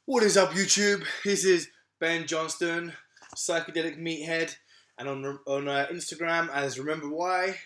What is up, YouTube? This is Ben Johnston, Psychedelic Meathead, and on Instagram as Remember Why,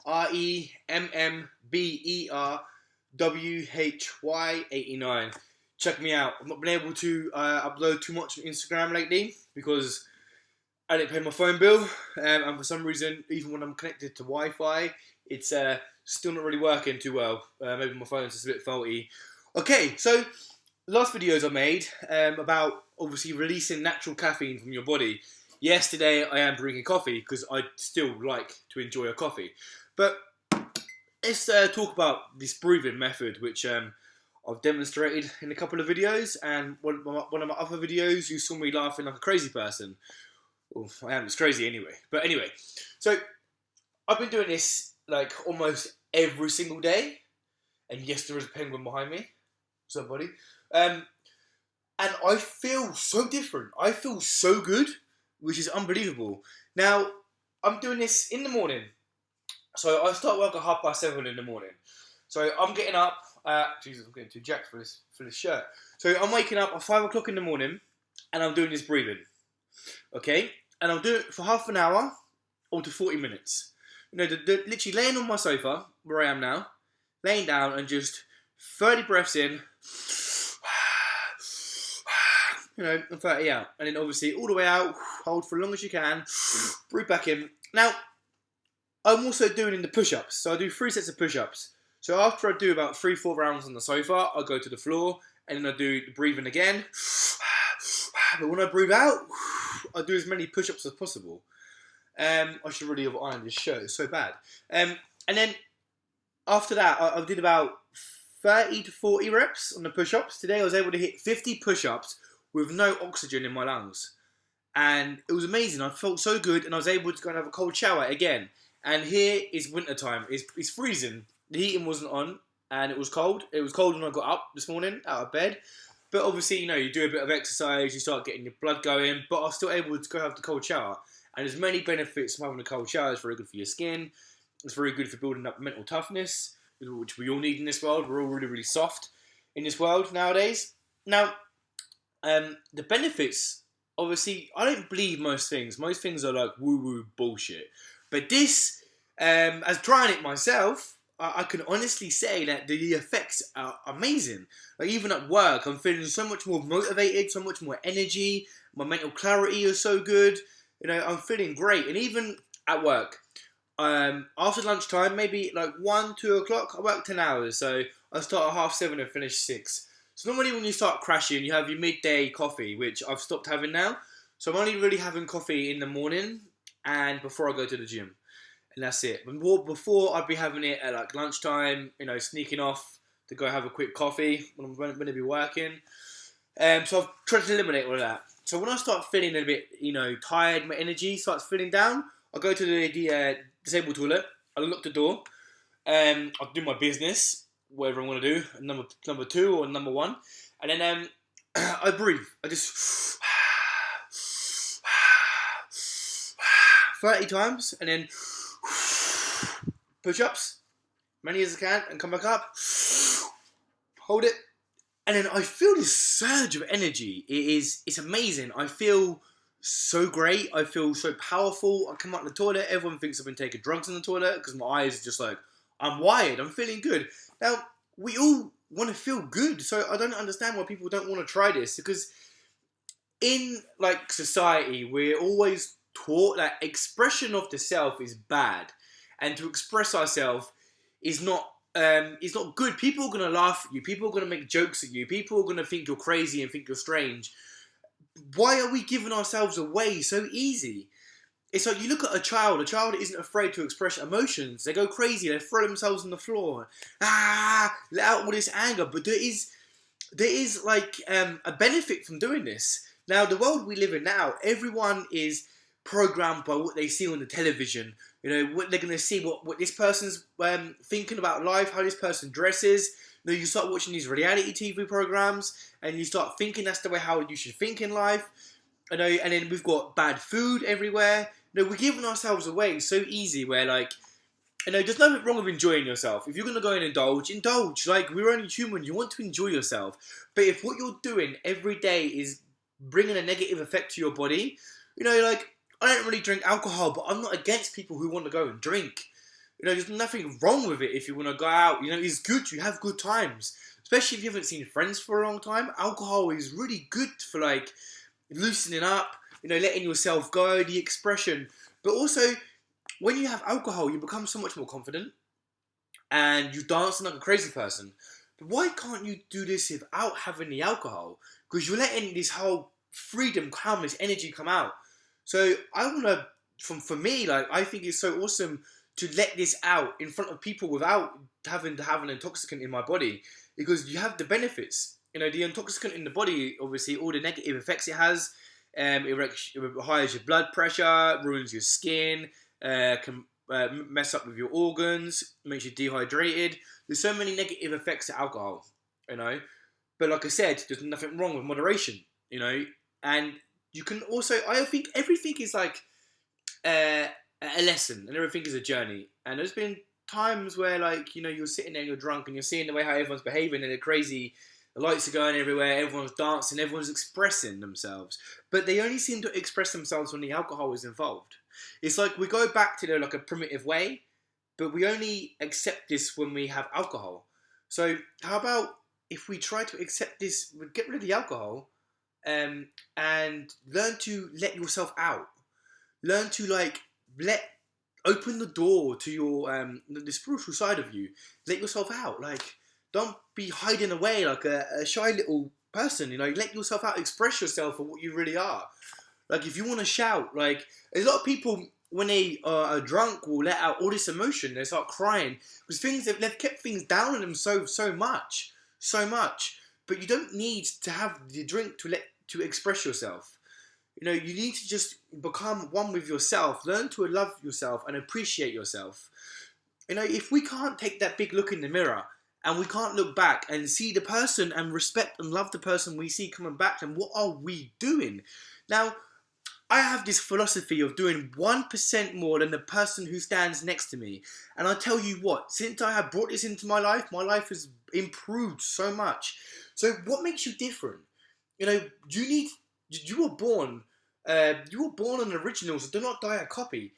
REMMBERWHY89. Check me out. I've not been able to upload too much on Instagram lately because I didn't pay my phone bill, and for some reason, even when I'm connected to Wi-Fi, it's still not really working too well. Maybe my phone's just a bit faulty. Okay, so last videos I made about obviously releasing natural caffeine from your body. Yes, today I am drinking coffee because I still like to enjoy a coffee. But let's talk about this breathing method, which I've demonstrated in a couple of videos, and one of my other videos you saw me laughing like a crazy person. Well, I am, it's crazy anyway. But anyway, so I've been doing this like almost every single day. And yes, there is a penguin behind me. What's up, buddy? And I feel so different. I feel so good, which is unbelievable. Now, I'm doing this in the morning. So I start work at 7:30 in the morning. So I'm getting up. Jesus, I'm getting too jacked for this shirt. So I'm waking up at 5 o'clock in the morning, and I'm doing this breathing. Okay, and I'll do it for half an hour or to 40 minutes. You know, literally laying on my sofa where I am now, laying down and just 30 breaths in, you know, and 30 out. And then obviously all the way out, hold for as long as you can, breathe back in. Now, I'm also doing the push-ups. So I do 3 sets of push-ups. So after I do about 3-4 rounds on the sofa, I go to the floor and then I do the breathing again. But when I breathe out, I do as many push-ups as possible. I should really have ironed this shirt, it's so bad. And then after that, I did about 30 to 40 reps on the push-ups. Today I was able to hit 50 push-ups with no oxygen in my lungs. And it was amazing. I felt so good, and I was able to go and have a cold shower again. And here is winter time. It's freezing. The heating wasn't on, and it was cold. It was cold when I got up this morning, out of bed. But obviously, you know, you do a bit of exercise, you start getting your blood going, but I was still able to go have the cold shower. And there's many benefits from having a cold shower. It's very good for your skin. It's very good for building up mental toughness, which we all need in this world. We're all really, really soft in this world nowadays. Now, the benefits, obviously, I don't believe most things. Most things are like woo-woo bullshit. But this, as trying it myself, I can honestly say that the effects are amazing. Like even at work, I'm feeling so much more motivated, so much more energy. My mental clarity is so good. You know, I'm feeling great. And even at work, after lunchtime, maybe like 1, 2 o'clock, I work 10 hours. So I start at 7:30 and finish 6. So normally when you start crashing, you have your midday coffee, which I've stopped having now. So I'm only really having coffee in the morning and before I go to the gym. And that's it. But before, I'd be having it at like lunchtime, you know, sneaking off to go have a quick coffee when I'm going to be working. So I've tried to eliminate all of that. So when I start feeling a bit, you know, tired, my energy starts feeling down, I go to the disabled toilet, I lock the door, I'll do my business, whatever I want to do, number 2 or number 1, and then I breathe. I just 30 times, and then push-ups, many as I can, and come back up, hold it, and then I feel this surge of energy. It's amazing. I feel so great. I feel so powerful. I come out of the toilet, everyone thinks I've been taking drugs in the toilet because my eyes are just like, I'm wired, I'm feeling good. Now, we all want to feel good, so I don't understand why people don't want to try this, because in like society, we're always taught that expression of the self is bad, and to express ourselves is not good. People are going to laugh at you. People are going to make jokes at you. People are going to think you're crazy and think you're strange. Why are we giving ourselves away so easy? It's like you look at a child isn't afraid to express emotions. They go crazy, they throw themselves on the floor. Let out all this anger. But there is like a benefit from doing this. Now, the world we live in now, everyone is programmed by what they see on the television. You know, what they're going to see, what this person's thinking about life, how this person dresses. You know, you start watching these reality TV programs, and you start thinking that's the way how you should think in life. You know, and then we've got bad food everywhere. You know, we're giving ourselves away so easy. Where like there's nothing wrong with enjoying yourself. If you're going to go and indulge. Like, we're only human. You want to enjoy yourself. But if what you're doing every day is bringing a negative effect to your body, like, I don't really drink alcohol, but I'm not against people who want to go and drink. There's nothing wrong with it if you want to go out. It's good. You have good times. Especially if you haven't seen friends for a long time. Alcohol is really good for, like, loosening up, letting yourself go, the expression. But also, when you have alcohol, you become so much more confident and you dance like a crazy person. But why can't you do this without having the alcohol? Because you're letting this whole freedom, calmness, energy come out. So I want to, for me, like, I think it's so awesome to let this out in front of people without having to have an intoxicant in my body, because you have the benefits. The intoxicant in the body, obviously, all the negative effects it has. It higher your blood pressure, ruins your skin, can mess up with your organs, makes you dehydrated. There's so many negative effects to alcohol, But like I said, there's nothing wrong with moderation, And you can also, I think everything is like a lesson, and everything is a journey. And there's been times where, like, you're sitting there and you're drunk and you're seeing the way how everyone's behaving and they're crazy. The lights are going everywhere, everyone's dancing, everyone's expressing themselves. But they only seem to express themselves when the alcohol is involved. It's like we go back to like a primitive way, but we only accept this when we have alcohol. So how about if we try to accept this, get rid of the alcohol, and learn to let yourself out. Learn to, like, open the door to your the spiritual side of you. Let yourself out. Like, don't be hiding away like a shy little person. Let yourself out. Express yourself for what you really are. Like, if you want to shout, like, a lot of people, when they are drunk, will let out all this emotion. They start crying because they've kept things down in them so much. But you don't need to have the drink to express yourself. You need to just become one with yourself. Learn to love yourself and appreciate yourself. If we can't take that big look in the mirror and we can't look back and see the person and respect and love the person we see coming back, then what are we doing? Now, I have this philosophy of doing 1% more than the person who stands next to me. And I tell you what, since I have brought this into my life has improved so much. So what makes you different? You were born an original, so do not die a copy.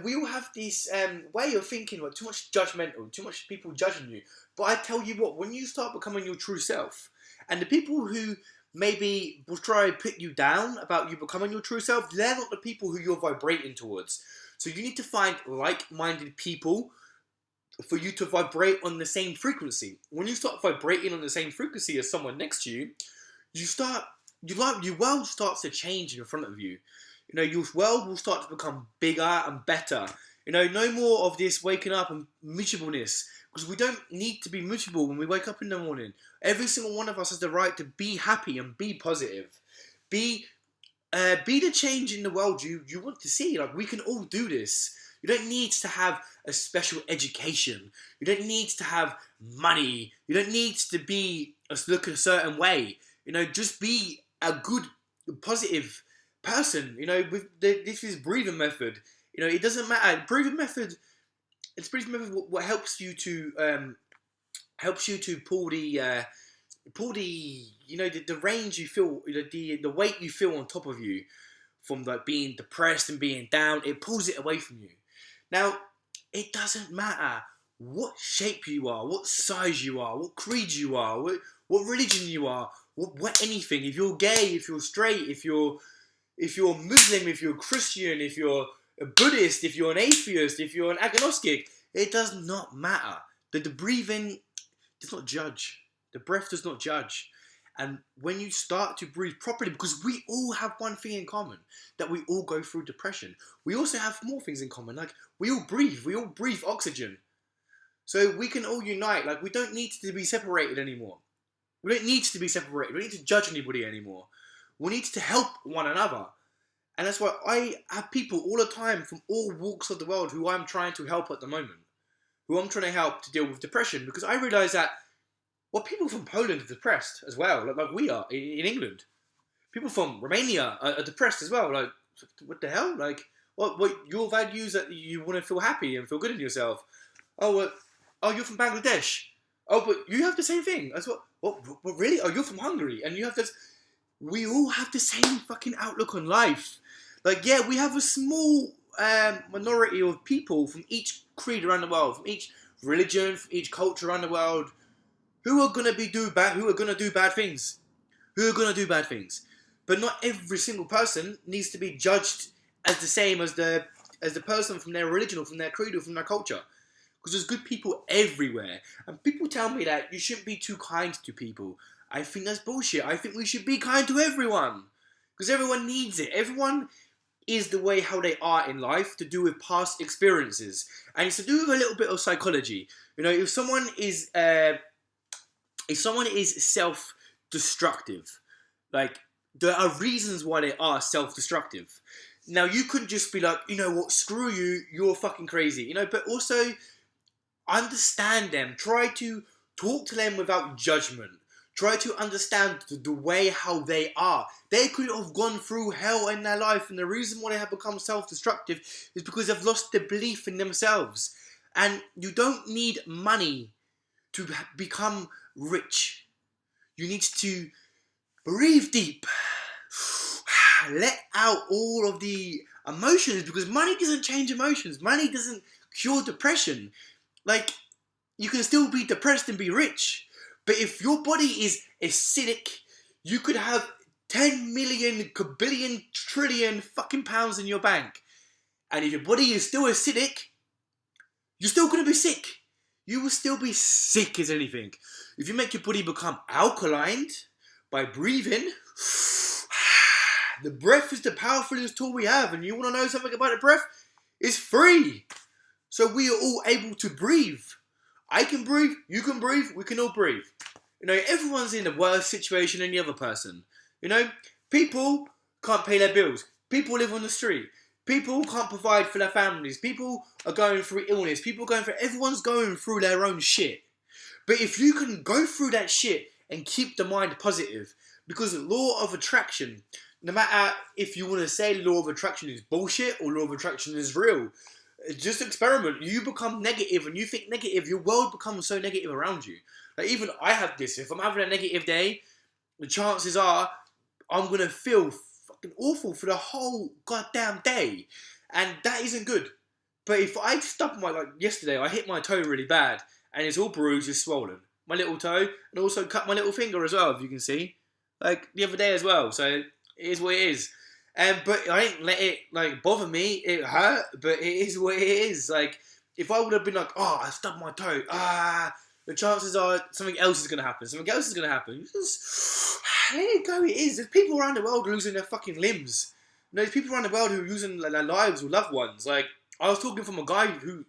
We all have this way of thinking, like, too much judgmental, too much people judging you. But I tell you what, when you start becoming your true self, and the people who maybe will try to put you down about you becoming your true self, they're not the people who you're vibrating towards. So you need to find like-minded people for you to vibrate on the same frequency. When you start vibrating on the same frequency as someone next to you, your world starts to change in front of you. Your world will start to become bigger and better. No more of this waking up and miserableness, because we don't need to be miserable when we wake up in the morning. Every single one of us has the right to be happy and be positive. Be the change in the world you want to see. Like, we can all do this. You don't need to have a special education. You don't need to have money. You don't need to look a certain way. Just be a good, positive person. This is breathing method. It doesn't matter. Breathing method. It's breathing method. What helps you to pull the the range you feel, the weight you feel on top of you from, like, being depressed and being down. It pulls it away from you. Now, it doesn't matter what shape you are, what size you are, what creed you are, what religion you are, what anything. If you're gay, if you're straight, if you're Muslim, if you're Christian, if you're a Buddhist, if you're an atheist, if you're an agnostic, it does not matter. The breathing does not judge. The breath does not judge. And when you start to breathe properly, because we all have one thing in common, that we all go through depression. We also have more things in common, like we all breathe oxygen. So we can all unite. Like, we don't need to be separated anymore. We don't need to be separated. We don't need to judge anybody anymore. We need to help one another. And that's why I have people all the time from all walks of the world who I'm trying to help at the moment. Who I'm trying to help to deal with depression. Because I realise that, people from Poland are depressed as well. Like we are in England. People from Romania are depressed as well. Like, what the hell? Like, what your values that you want to feel happy and feel good in yourself. Oh, oh, you're from Bangladesh. Oh, but you have the same thing. That's what really? Oh, you're from Hungary, and you have this. We all have the same fucking outlook on life. Like, yeah, we have a small minority of people from each creed around the world, from each religion, from each culture around the world, who are gonna do bad things. Who are gonna do bad things. But not every single person needs to be judged as the same as the person from their religion or from their creed or from their culture. Because there's good people everywhere. And people tell me that you shouldn't be too kind to people. I think that's bullshit. I think we should be kind to everyone. Because everyone needs it. Everyone is the way how they are in life to do with past experiences. And it's to do with a little bit of psychology. You know, if someone is self-destructive, like, there are reasons why they are self-destructive. Now, you couldn't just be like, you know what, screw you, you're fucking crazy. You know, but also understand them. Try to talk to them without judgment. Try to understand the way how they are. They could have gone through hell in their life, and the reason why they have become self-destructive is because they've lost the belief in themselves. And you don't need money to become rich. You need to breathe deep. Let out all of the emotions, because money doesn't change emotions. Money doesn't cure depression. Like, you can still be depressed and be rich. But if your body is acidic, you could have 10 million, kabillion, trillion fucking pounds in your bank. And if your body is still acidic, you're still going to be sick. You will still be sick as anything. If you make your body become alkaline by breathing, the breath is the powerfulest tool we have. And you want to know something about the breath? It's free. So we are all able to breathe. I can breathe, you can breathe, we can all breathe. You know, everyone's in a worse situation than the other person. You know, people can't pay their bills. People live on the street. People can't provide for their families. People are going through illness. Everyone's going through their own shit. But if you can go through that shit and keep the mind positive, because law of attraction, no matter if you want to say law of attraction is bullshit or law of attraction is real, just experiment. You become negative and you think negative, your world becomes so negative around you. Like, even I have this. If I'm having a negative day, the chances are I'm going to feel fucking awful for the whole goddamn day. And that isn't good. But if I like yesterday, I hit my toe really bad and it's all bruised, it's swollen. My little toe, and also cut my little finger as well, if you can see. Like, the other day as well. So, it is what it is. But I didn't let it, like, bother me. It hurt, but it is what it is. Like, if I would have been like, oh, I stubbed my toe, the chances are something else is going to happen. Something else is going to happen. Just let it go. It is. There's people around the world losing their fucking limbs. You know, there's people around the world who are losing their lives with loved ones. Like, I was talking from a guy who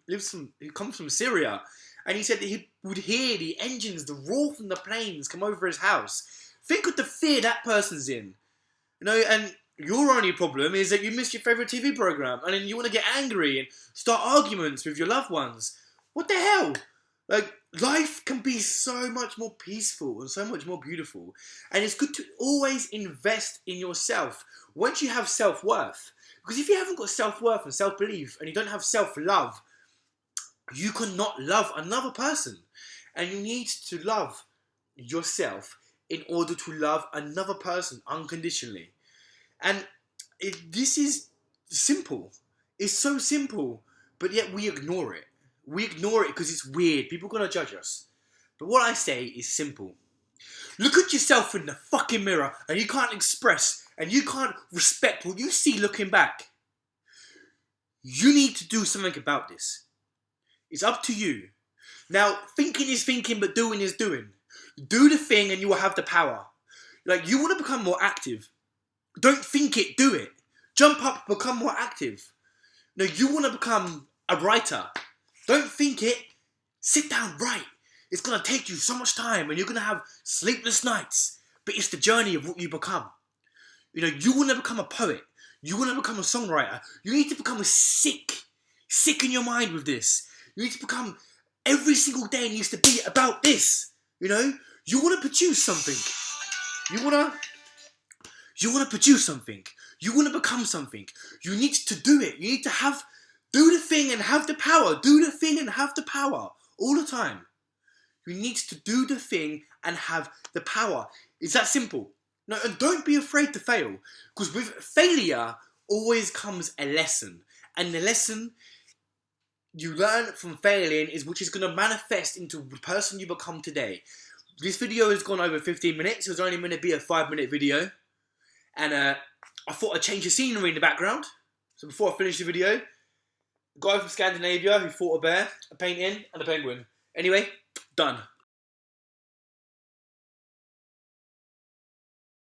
comes from Syria, and he said that he would hear the engines, the roar from the planes come over his house. Think of the fear that person's in. You know, and your only problem is that you missed your favourite TV programme and then you want to get angry and start arguments with your loved ones. What the hell? Like, life can be so much more peaceful and so much more beautiful. And it's good to always invest in yourself once you have self-worth. Because if you haven't got self-worth and self-belief and you don't have self-love, you cannot love another person. And you need to love yourself in order to love another person unconditionally. And this is simple. It's so simple, but yet we ignore it. We ignore it because it's weird. People are going to judge us. But what I say is simple. Look at yourself in the fucking mirror and you can't express and you can't respect what you see looking back. You need to do something about this. It's up to you. Now, thinking is thinking, but doing is doing. Do the thing and you will have the power. Like, you want to become more active. Don't think it, do it. Jump up, become more active. No, you want to become a writer. Don't think it. Sit down, write. It's going to take you so much time and you're going to have sleepless nights. But it's the journey of what you become. You know, you want to become a poet. You want to become a songwriter. You need to become sick in your mind with this. You need to become, every single day needs to be about this. You know, you want to produce something. You want to produce something. You want to become something. You need to do it. You need to have Do the thing and have the power. Do the thing and have the power. All the time. You need to do the thing and have the power. It's that simple. No, and don't be afraid to fail. Because with failure always comes a lesson. And the lesson you learn from failing is which is going to manifest into the person you become today. This video has gone over 15 minutes. It was only going to be a 5-minute video. And I thought I'd change the scenery in the background. So before I finish the video, a guy from Scandinavia who fought a bear, a painting, and a penguin. Anyway, done.